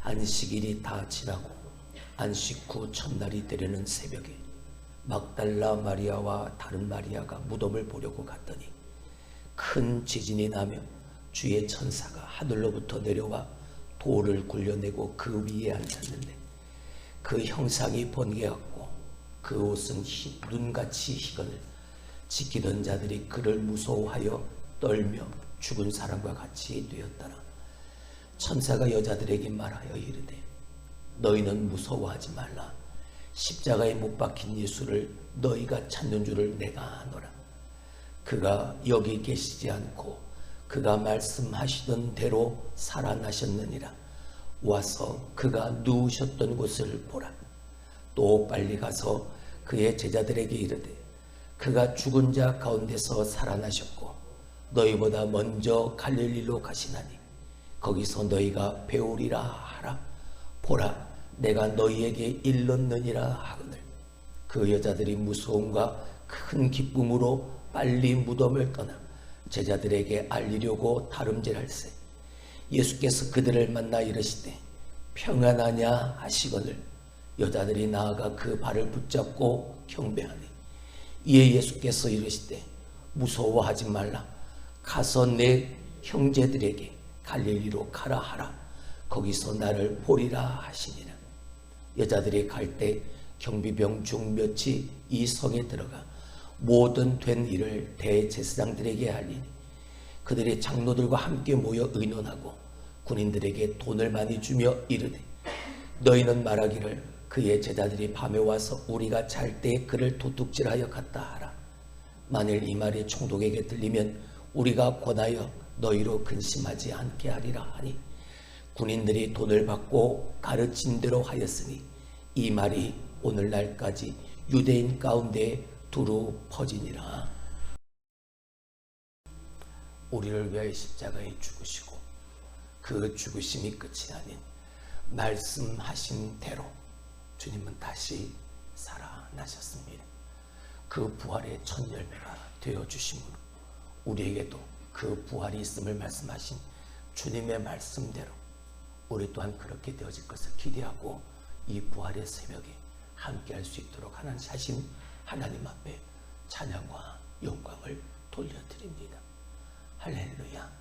안식일이 다 지나고 안식 후 첫날이 되려는 새벽에 막달라 마리아와 다른 마리아가 무덤을 보려고 갔더니 큰 지진이 나며 주의 천사가 하늘로부터 내려와 돌을 굴려내고 그 위에 앉았는데 그 형상이 번개같고 그 옷은 눈같이 희건을 지키던 자들이 그를 무서워하여 떨며 죽은 사람과 같이 되었더라. 천사가 여자들에게 말하여 이르되 너희는 무서워하지 말라. 십자가에 못 박힌 예수를 너희가 찾는 줄을 내가 아노라. 그가 여기 계시지 않고 그가 말씀하시던 대로 살아나셨느니라. 와서 그가 누우셨던 곳을 보라. 또 빨리 가서 그의 제자들에게 이르되 그가 죽은 자 가운데서 살아나셨고 너희보다 먼저 갈릴리로 가시나니 거기서 너희가 배우리라 하라. 보라, 내가 너희에게 일렀느니라 하거늘. 그 여자들이 무서움과 큰 기쁨으로 빨리 무덤을 떠나 제자들에게 알리려고 다름질할세 예수께서 그들을 만나 이르시되 평안하냐 하시거늘 여자들이 나아가 그 발을 붙잡고 경배하니 이에 예수께서 이르시되 무서워하지 말라. 가서 내 형제들에게 갈릴리로 가라 하라. 거기서 나를 보리라 하시니라. 여자들이 갈 때 경비병 중 몇이 이 성에 들어가 모든 된 일을 대제사장들에게 알리니 그들이 장로들과 함께 모여 의논하고 군인들에게 돈을 많이 주며 이르되 너희는 말하기를 그의 제자들이 밤에 와서 우리가 잘 때 그를 도둑질하여 갔다 하라. 만일 이 말이 총독에게 들리면 우리가 권하여 너희로 근심하지 않게 하리라 하니 군인들이 돈을 받고 가르친 대로 하였으니 이 말이 오늘날까지 유대인 가운데 두루 퍼지니라. 우리를 위하여 십자가에 죽으시고 그 죽으심이 끝이 아닌 말씀하신 대로 주님은 다시 살아나셨습니다. 그 부활의 첫 열매가 되어주심으로 우리에게도 그 부활이 있음을 말씀하신 주님의 말씀대로 우리 또한 그렇게 되어질 것을 기대하고 이 부활의 새벽에 함께 할 수 있도록 하신 하나님 앞에 찬양과 영광을 돌려드립니다. 할렐루야.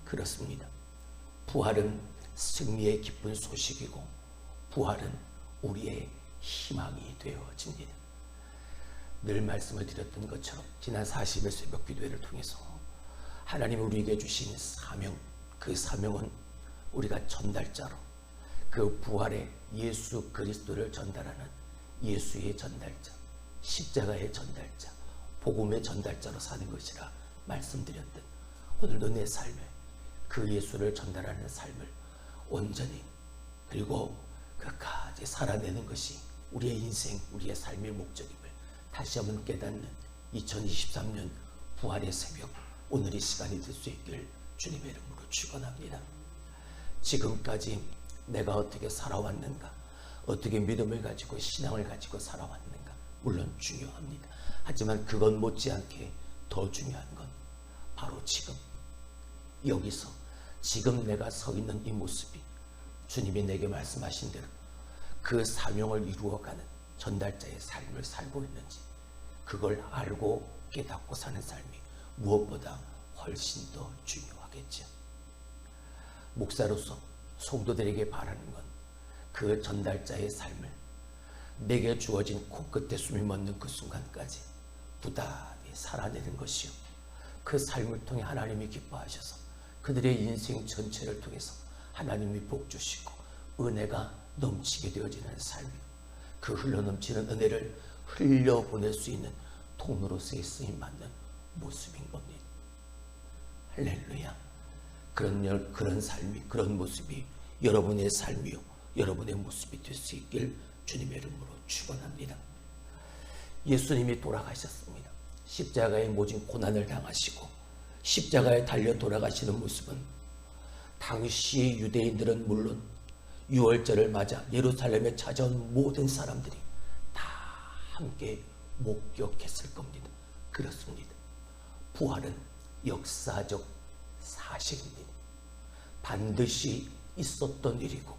그렇습니다. 부활은 승리의 기쁜 소식이고 부활은 우리의 희망이 되어집니다. 늘 말씀을 드렸던 것처럼 지난 40일 새벽 기도회를 통해서 하나님이 우리에게 주신 사명, 그 사명은 우리가 전달자로 그 부활의 예수 그리스도를 전달하는 예수의 전달자, 십자가의 전달자, 복음의 전달자로 사는 것이라 말씀드렸던 오늘도 내 삶에 그 예수를 전달하는 삶을 온전히 그리고 끝까지 살아내는 것이 우리의 인생, 우리의 삶의 목적임을 다시 한번 깨닫는 2023년 부활의 새벽 오늘이 시간이 될 수 있길 주님의 이름으로 축원합니다. 지금까지 내가 어떻게 살아왔는가, 어떻게 믿음을 가지고 신앙을 가지고 살아왔는가 물론 중요합니다. 하지만 그건 못지않게 더 중요한 건 바로 지금 여기서 지금 내가 서 있는 이 모습이 주님이 내게 말씀하신 대로 그 사명을 이루어가는 전달자의 삶을 살고 있는지 그걸 알고 깨닫고 사는 삶이 무엇보다 훨씬 더 중요하겠죠. 목사로서 성도들에게 바라는 건 그 전달자의 삶을 내게 주어진 코끝에 숨이 멎는 그 순간까지 부단히 살아내는 것이요, 그 삶을 통해 하나님이 기뻐하셔서 그들의 인생 전체를 통해서 하나님이 복 주시고 은혜가 넘치게 되어지는 삶이요, 그 흘러넘치는 은혜를 흘려보낼 수 있는 통로로서의 쓰임받는 모습인 겁니다. 할렐루야. 그런 삶이, 그런 모습이 여러분의 삶이요 여러분의 모습이 될 수 있길 주님의 이름으로 축원합니다. 예수님이 돌아가셨습니다. 십자가의 모진 고난을 당하시고 십자가에 달려 돌아가시는 모습은 당시 유대인들은 물론 유월절을 맞아 예루살렘에 찾아온 모든 사람들이 다 함께 목격했을 겁니다. 그렇습니다. 부활은 역사적 사실입니다. 반드시 있었던 일이고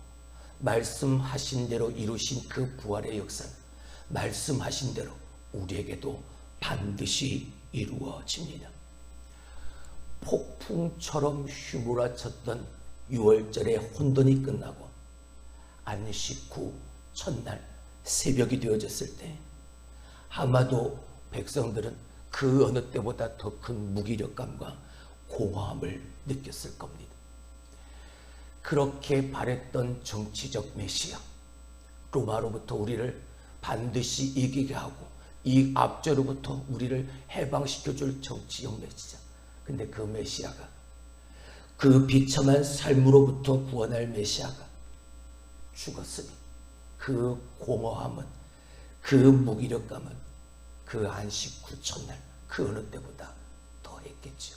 말씀하신 대로 이루신 그 부활의 역사는 말씀하신 대로 우리에게도 반드시 이루어집니다. 폭풍처럼 휘몰아쳤던 6월절의 혼돈이 끝나고 안식 후 첫날 새벽이 되어졌을 때 아마도 백성들은 그 어느 때보다 더 큰 무기력감과 공허함을 느꼈을 겁니다. 그렇게 바랬던 정치적 메시아, 로마로부터 우리를 반드시 이기게 하고 이 압제로부터 우리를 해방시켜줄 정치적 메시아. 근데 그 메시아가, 그 비참한 삶으로부터 구원할 메시아가 죽었으니 그 공허함은, 그 무기력감은 그 안식 후 첫날 그 어느 때보다 더했겠죠.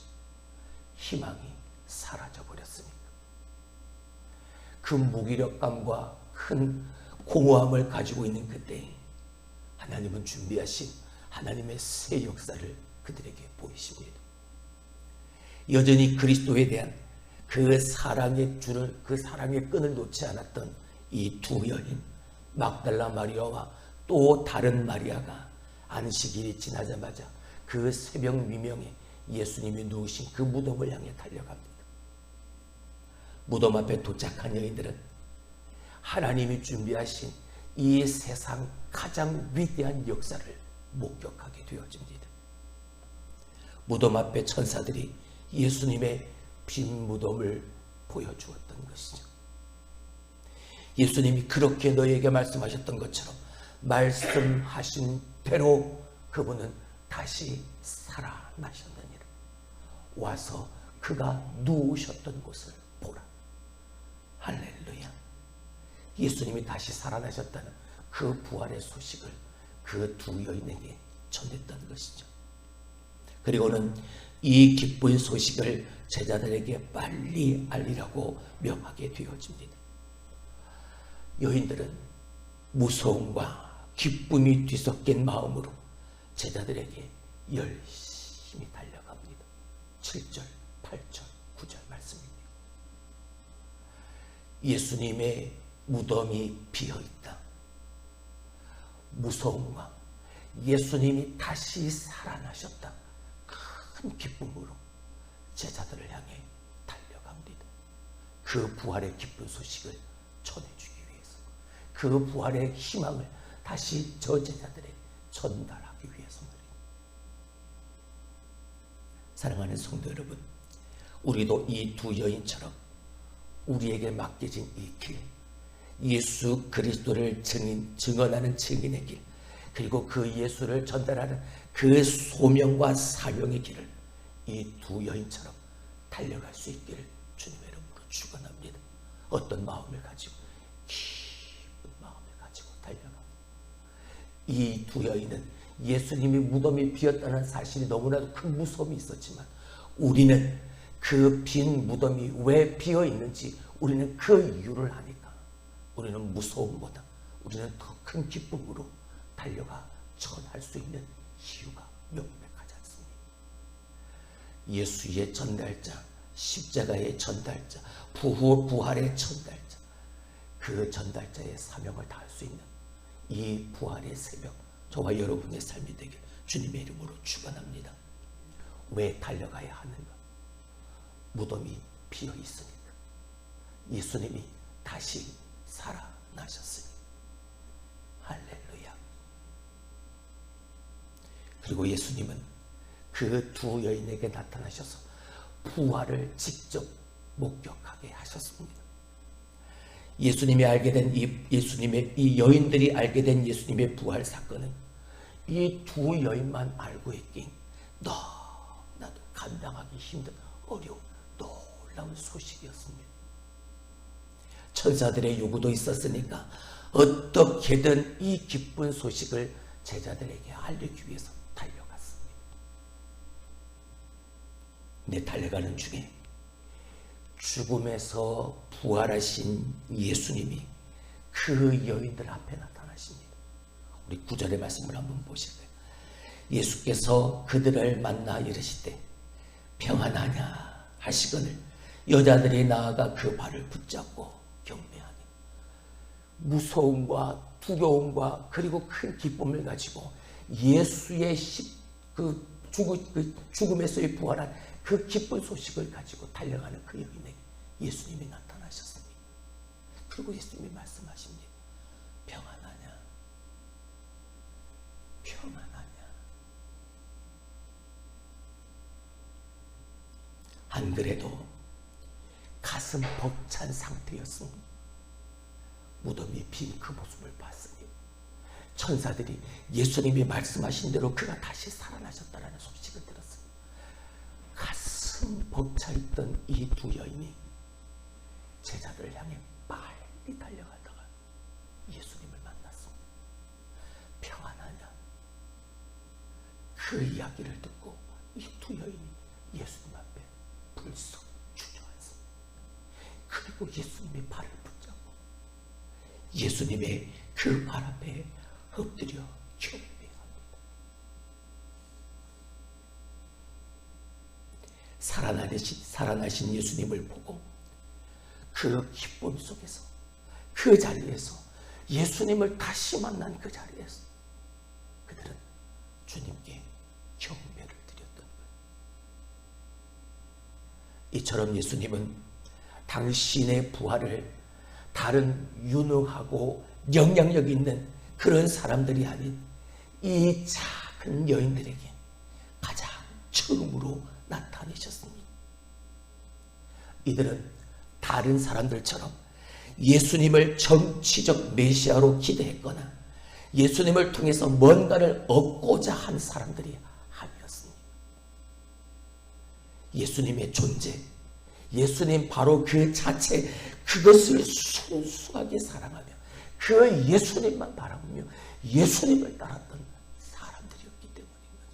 희망이 사라져 버렸으니까. 그 무기력감과 큰 공허함을 가지고 있는 그때 하나님은 준비하신 하나님의 새 역사를 그들에게 보이십니다. 여전히 그리스도에 대한 그 사랑의 줄을, 그 사랑의 끈을 놓지 않았던 이 두 여인, 막달라 마리아와 또 다른 마리아가 안식일이 지나자마자 그 새벽 미명에 예수님이 누우신 그 무덤을 향해 달려갑니다. 무덤 앞에 도착한 여인들은 하나님이 준비하신 이 세상 가장 위대한 역사를 목격하게 되어집니다. 무덤 앞에 천사들이 예수님의 빈 무덤을 보여주었던 것이죠. 예수님이 그렇게 너희에게 말씀하셨던 것처럼 말씀하신 대로 그분은 다시 살아나셨느니라. 와서 그가 누우셨던 곳을 보라. 할렐루야. 예수님이 다시 살아나셨다는 그 부활의 소식을 그 두 여인에게 전했던 것이죠. 그리고는 이 기쁜 소식을 제자들에게 빨리 알리라고 명하게 되어집니다. 여인들은 무서움과 기쁨이 뒤섞인 마음으로 제자들에게 열심히 달려갑니다. 7절, 8절, 9절 말씀입니다. 예수님의 무덤이 비어있다. 무서움과 예수님이 다시 살아나셨다. 큰 기쁨으로 제자들을 향해 달려갑니다. 그 부활의 기쁜 소식을 전해주기 위해서, 그 부활의 희망을 다시 저 제자들에게 전달하기 위해서입니다. 사랑하는 성도 여러분, 우리도 이 두 여인처럼 우리에게 맡겨진 이 길, 예수 그리스도를 증언하는 증인의 길, 그리고 그 예수를 전달하는 그 소명과 사명의 길을 이 두 여인처럼 달려갈 수 있기를 주님의 이름으로 축원합니다. 어떤 마음을 가지고? 기쁜 마음을 가지고 달려갑니다. 이 두 여인은 예수님이 무덤이 비었다는 사실이 너무나도 큰 무서움이 있었지만 우리는 그 빈 무덤이 왜 비어 있는지 우리는 그 이유를 아니까 우리는 무서움보다 우리는 더 큰 기쁨으로 달려가 전할 수 있는 이유가 명백하지 않습니까? 예수의 전달자, 십자가의 전달자, 부활의 전달자, 그 전달자의 사명을 다할 수 있는 이 부활의 새벽, 저와 여러분의 삶이 되길 주님의 이름으로 축원합니다. 왜 달려가야 하는가? 무덤이 비어 있으니까. 예수님이 다시 살아나셨으니. 할렐루야. 그리고 예수님은 그 두 여인에게 나타나셔서 부활을 직접 목격하게 하셨습니다. 예수님이 알게 된 이 여인들이 알게 된 예수님의 부활 사건은 이 두 여인만 알고 있긴 너무나도 감당하기 힘든 어려운 놀라운 소식이었습니다. 천사들의 요구도 있었으니까 어떻게든 이 기쁜 소식을 제자들에게 알리기 위해서 달려갔습니다. 근데 달려가는 중에 죽음에서 부활하신 예수님이 그 여인들 앞에 나타나십니다. 우리 9절의 말씀을 한번 보실까요? 예수께서 그들을 만나 이르시되 평안하냐 하시거늘 여자들이 나아가 그 발을 붙잡고 경배하니 무서움과 두려움과 그리고 큰 기쁨을 가지고 예수의 죽음에서의 부활한 그 기쁜 소식을 가지고 달려가는 그 여인에게 예수님이 나타나셨습니다. 그리고 예수님이 말씀하십니다. 평안하냐? 평안하냐? 안 그래도 가슴 벅찬 상태였습니다. 무덤이 빈 그 모습을 봤으니 천사들이 예수님이 말씀하신 대로 그가 다시 살아나셨다는 소식을 들었습니다. 가슴 벅차있던 이 두 여인이 제자들을 향해 빨리 달려가다가 예수님을 만났습니다. 평안하냐? 그 이야기를 듣고 이 두 여인이 예수님 앞에 불쑥 주저앉습니다. 그리고 예수님의 발을 붙잡고 예수님의 그 발 앞에 엎드려 경배합니다. 살아나신 예수님을 보고 그 기쁨 속에서 그 자리에서 예수님을 다시 만난 그 자리에서 그들은 주님께 경배를 드렸던 거예요. 이처럼 예수님은 당신의 부활을 다른 유능하고 영향력 있는 그런 사람들이 아닌 이 작은 여인들에게 가장 처음으로 나타내셨습니다. 이들은 다른 사람들처럼 예수님을 정치적 메시아로 기대했거나 예수님을 통해서 뭔가를 얻고자 한 사람들이 아니었습니다. 예수님의 존재, 예수님 바로 그 자체, 그것을 순수하게 사랑하며 그 예수님만 바라보며 예수님을 따랐던 사람들이었기 때문인 거죠.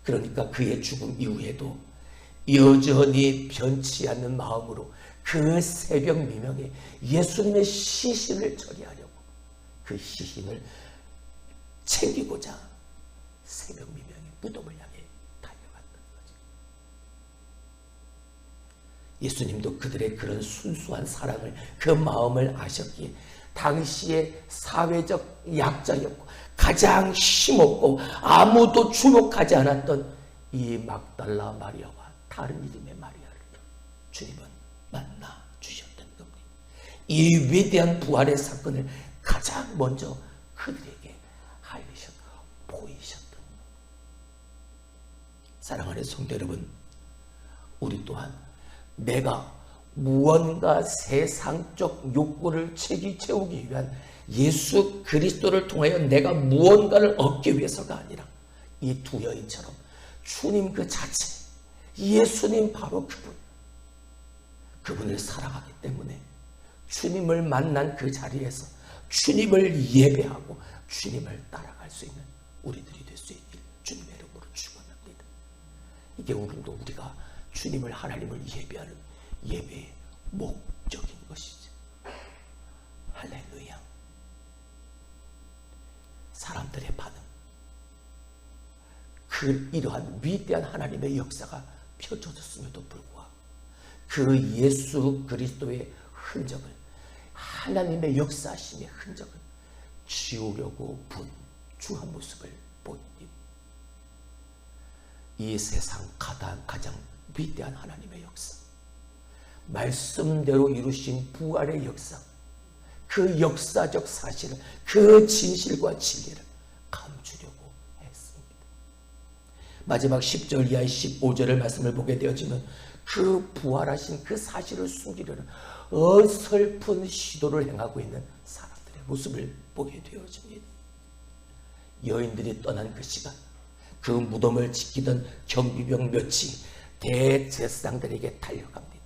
그러니까 그의 죽음 이후에도 여전히 변치 않는 마음으로 그 새벽 미명에 예수님의 시신을 처리하려고 그 시신을 챙기고자 새벽 미명에 무덤을 향해 달려갔던 거죠. 예수님도 그들의 그런 순수한 사랑을, 그 마음을 아셨기에 당시의 사회적 약자였고 가장 힘없고 아무도 주목하지 않았던 이 막달라 마리아와 다른 이름의 마리아를 주님은 만나 주셨던 겁니다. 이 위대한 부활의 사건을 가장 먼저 그들에게 보이셨던 겁니다. 사랑하는 성도 여러분, 우리 또한 내가 무언가 세상적 욕구를 채우기 위한 예수 그리스도를 통하여 내가 무언가를 얻기 위해서가 아니라 이 두 여인처럼 주님 그 자체, 예수님 바로 그분을 사랑하기 때문에 주님을 만난 그 자리에서 주님을 예배하고 주님을 따라갈 수 있는 우리들이 될 수 있길 주님의 이름으로 축원합니다. 이게 우리가 주님을, 하나님을 예배하는 예배의 목적인 것이죠. 할렐루야. 사람들의 반응, 이러한 위대한 하나님의 역사가 펼쳐졌음에도 불구하고 그 예수 그리스도의 흔적을, 하나님의 역사하심의 흔적을 지우려고 분주한 모습을 보입니다. 이 세상 가장 위대한 하나님의 역사, 말씀대로 이루신 부활의 역사, 그 역사적 사실을, 그 진실과 진리를 감추려고 했습니다. 마지막 10절 이하의 15절의 말씀을 보게 되어지면 그 부활하신 그 사실을 숨기려는 어설픈 시도를 행하고 있는 사람들의 모습을 보게 되어집니다. 여인들이 떠난 그 시간, 그 무덤을 지키던 경비병 몇이 대제사장들에게 달려갑니다.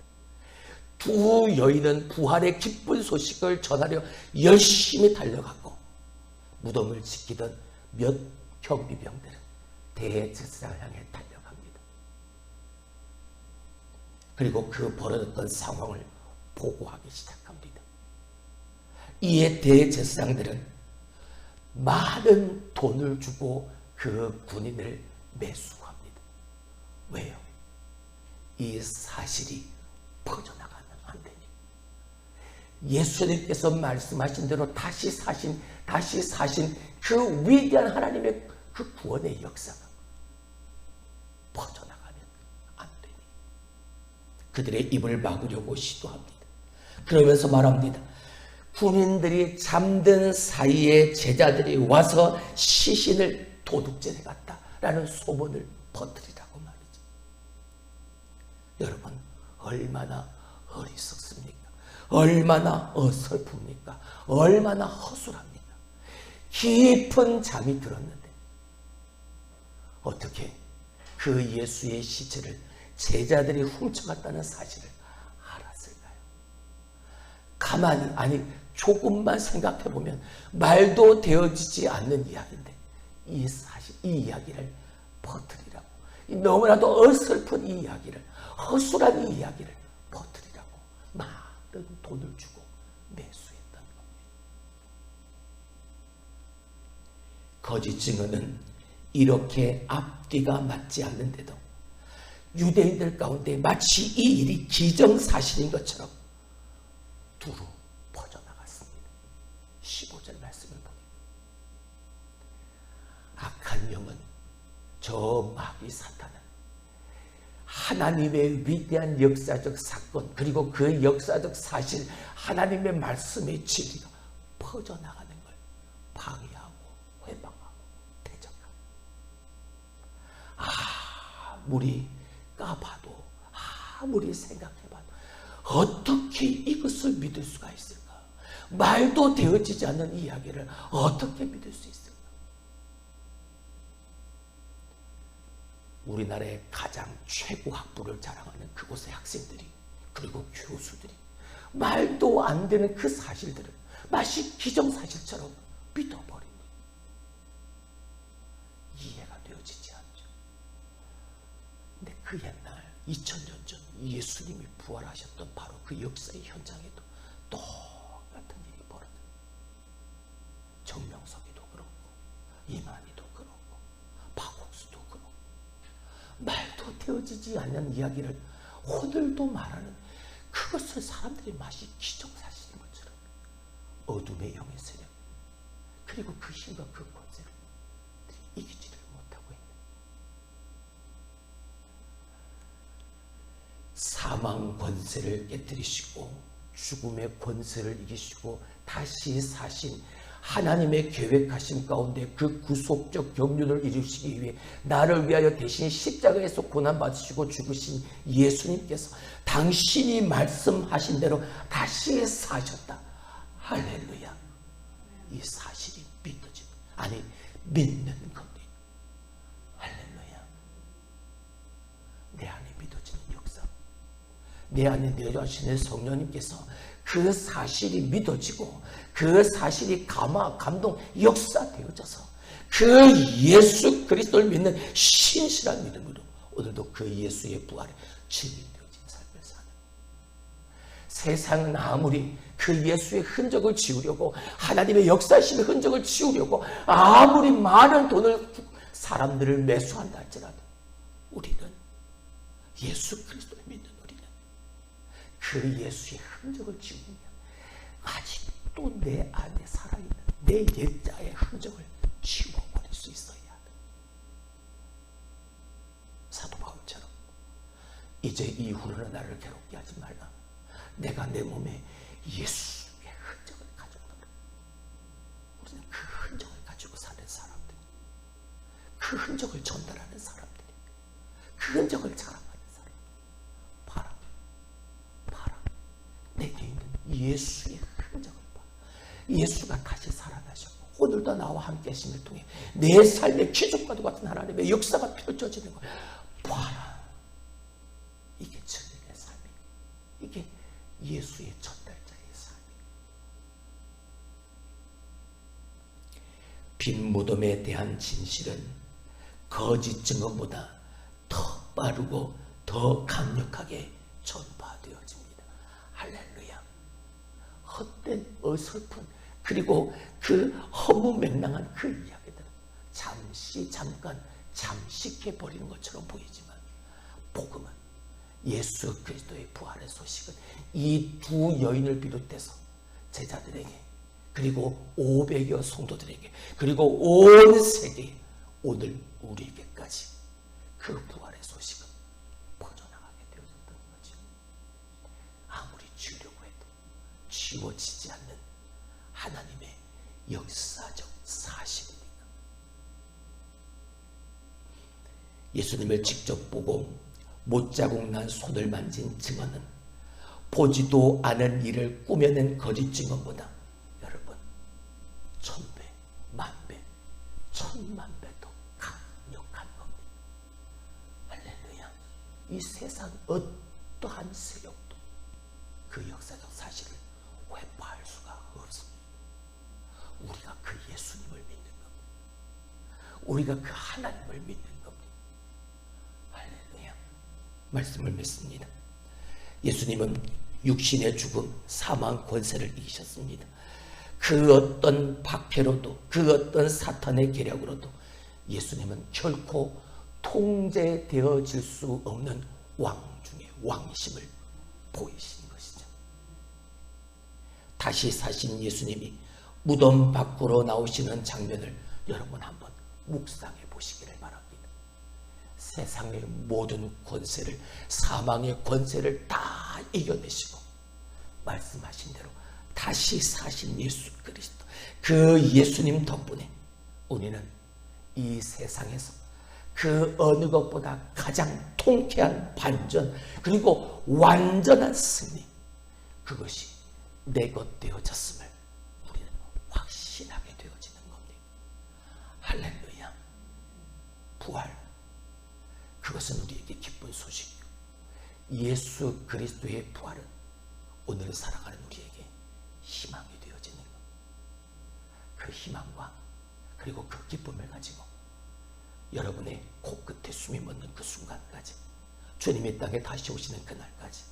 두 여인은 부활의 기쁜 소식을 전하려 열심히 달려갔고 무덤을 지키던 몇 경비병들은 대제사장을 향해 달려갑니다. 그리고 그 벌어졌던 상황을 보고하기 시작합니다. 이에 대제사장들은 많은 돈을 주고 그 군인을 매수합니다. 왜요? 이 사실이 퍼져나가면 안 되니. 예수님께서 말씀하신 대로 다시 사신 그 위대한 하나님의 그 구원의 역사가 퍼져나가면 안 되니 그들의 입을 막으려고 시도합니다. 그러면서 말합니다. 군인들이 잠든 사이에 제자들이 와서 시신을 도둑질해 갔다라는 소문을 퍼뜨리라고 말이죠. 여러분, 얼마나 어리석습니까? 얼마나 어설픕니까? 얼마나 허술합니까? 깊은 잠이 들었는데 어떻게 그 예수의 시체를 제자들이 훔쳐갔다는 사실을 알았을까요? 가만히, 아니 조금만 생각해보면 말도 되어지지 않는 이야기인데 이 사실, 이 이야기를 퍼뜨리라고, 너무나도 어설픈 이 이야기를, 허술한 이 이야기를 퍼뜨리라고 많은 돈을 주고 매수했던 겁니다. 거짓 증언은 이렇게 앞뒤가 맞지 않는데도 유대인들 가운데 마치 이 일이 기정사실인 것처럼 두루 퍼져나갔습니다. 15절 말씀을 보니 악한 영은, 저 마귀 사탄은 하나님의 위대한 역사적 사건, 그리고 그 역사적 사실, 하나님의 말씀의 진리가 퍼져나가는 걸 방해하고 회방하고 대적하고, 아무리 까봐도, 아무리 생각해봐도 어떻게 이것을 믿을 수가 있을까? 말도 되어지지 않는 이야기를 어떻게 믿을 수 있을까? 우리나라의 가장 최고 학부를 자랑하는 그곳의 학생들이, 그리고 교수들이 말도 안 되는 그 사실들을 마치 기정사실처럼 믿어버립니다. 이해가 되어지지 않죠. 근데 그 옛날 2000년 전 예수님이 부활하셨던 바로 그 역사의 현장에도 똑같은 일이 벌어져요. 정명석이도 그렇고, 이만희도 그렇고, 박옥수도 그렇고, 말도 되어지지 않는 이야기를 오늘도 말하는, 그것을 사람들이 마치 기정사실인 것처럼 어둠의 영의 세력, 그리고 그 힘과 그 권세를 이기지를 못하고 있는, 사망 권세를 깨뜨리시고 죽음의 권세를 이기시고 다시 사신 하나님의 계획하신 가운데 그 구속적 경륜을 이루시기 위해 나를 위하여 대신 십자가에서 고난받으시고 죽으신 예수님께서 당신이 말씀하신 대로 다시 사셨다. 할렐루야. 이 사실이 믿어집니다. 아니, 믿는 겁니다. 할렐루야. 내 안에 믿어지는 역사, 내 안에 내려하시는 성령님께서 그 사실이 믿어지고 그 사실이 감동, 역사되어져서 그 예수 그리스도를 믿는 신실한 믿음으로 오늘도 그 예수의 부활에 증인되어진 삶을 사는, 세상은 아무리 그 예수의 흔적을 지우려고, 하나님의 역사심의 흔적을 지우려고 아무리 많은 돈을 사람들을 매수한다 할지라도 우리는, 예수 그리스도를 믿는 우리는 그 예수의 흔적을 지우면 아직도 내 안에 살아있는 내 옛자의 흔적을 지워버릴 수 있어야 돼. 사도 바울처럼 이제 이후로는 나를 괴롭게 하지 말라. 내가 내 몸에 예수의 흔적을 가지고 있다. 우리는 그 흔적을 가지고 사는 사람들, 그 흔적을 전달하는 사람들이, 그 흔적을 자랑하는 사람. 봐라. 내게 있는 예수의 흔적을 봐. 예수가 다시 살아나셨고 오늘도 나와 함께 하심을 통해 내 삶의 기적과도 같은 하나님의 역사가 펼쳐지는 걸 봐라. 이게 증인의 삶이에요. 이게 예수의 전달자의 삶이에요. 빈 무덤에 대한 진실은 거짓 증언보다 더 빠르고 더 강력하게 전파되어집니다. 할렐루야. 헛된, 어설픈, 그리고 그 허무맹랑한 그 이야기들은 잠깐 잠식해버리는 것처럼 보이지만, 복음은, 예수 그리스도의 부활의 소식은 이 두 여인을 비롯해서 제자들에게, 그리고 500여 성도들에게, 그리고 온 세계에, 오늘 우리에게까지 그 부활의 소식은 퍼져나가게 되어졌던 거죠. 아무리 지우려고 해도 지워지지 않는 하나님의 역사적 사실이니까. 예수님을 직접 보고 못자국 난 손을 만진 증언은 보지도 않은 일을 꾸며낸 거짓 증언보다 여러분 1000배, 10,000배, 10,000,000배 더 강력한 겁니다. 할렐루야. 이 세상 어떠한 세력도 그 역사적 사실을 회파할 수가 없습니다. 우리가 그 예수님을 믿는 겁니다. 우리가 그 하나님을 믿는 겁니다. 할렐루야. 말씀을 맺습니다. 예수님은 육신의 죽음, 사망 권세를 이기셨습니다. 그 어떤 박해로도, 그 어떤 사탄의 계략으로도 예수님은 결코 통제되어질 수 없는 왕 중의 왕이심을 보이신 것이죠. 다시 사신 예수님이 무덤 밖으로 나오시는 장면을 여러분 한번 묵상해 보시기를 바랍니다. 세상의 모든 권세를, 사망의 권세를 다 이겨내시고 말씀하신 대로 다시 사신 예수 그리스도, 그 예수님 덕분에 우리는 이 세상에서 그 어느 것보다 가장 통쾌한 반전, 그리고 완전한 승리, 그것이 내 것 되어졌음을 우리는 확신하게 되어지는 겁니다. 할렐루야. 부활, 그것은 우리에게 기쁜 소식이요, 예수 그리스도의 부활은 오늘 살아가는 우리에게 희망이 되어지는 것. 그 희망과 그리고 그 기쁨을 가지고 여러분의 코끝에 숨이 멎는 그 순간까지, 주님이 땅에 다시 오시는 그날까지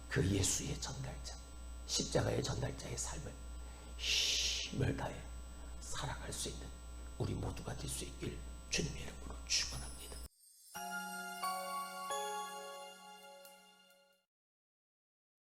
그 예수의 전달자, 십자가의 전달자의 삶을 힘을 다해 살아갈 수 있는 우리 모두가 될 수 있길 주님의 이름으로 축원합니다.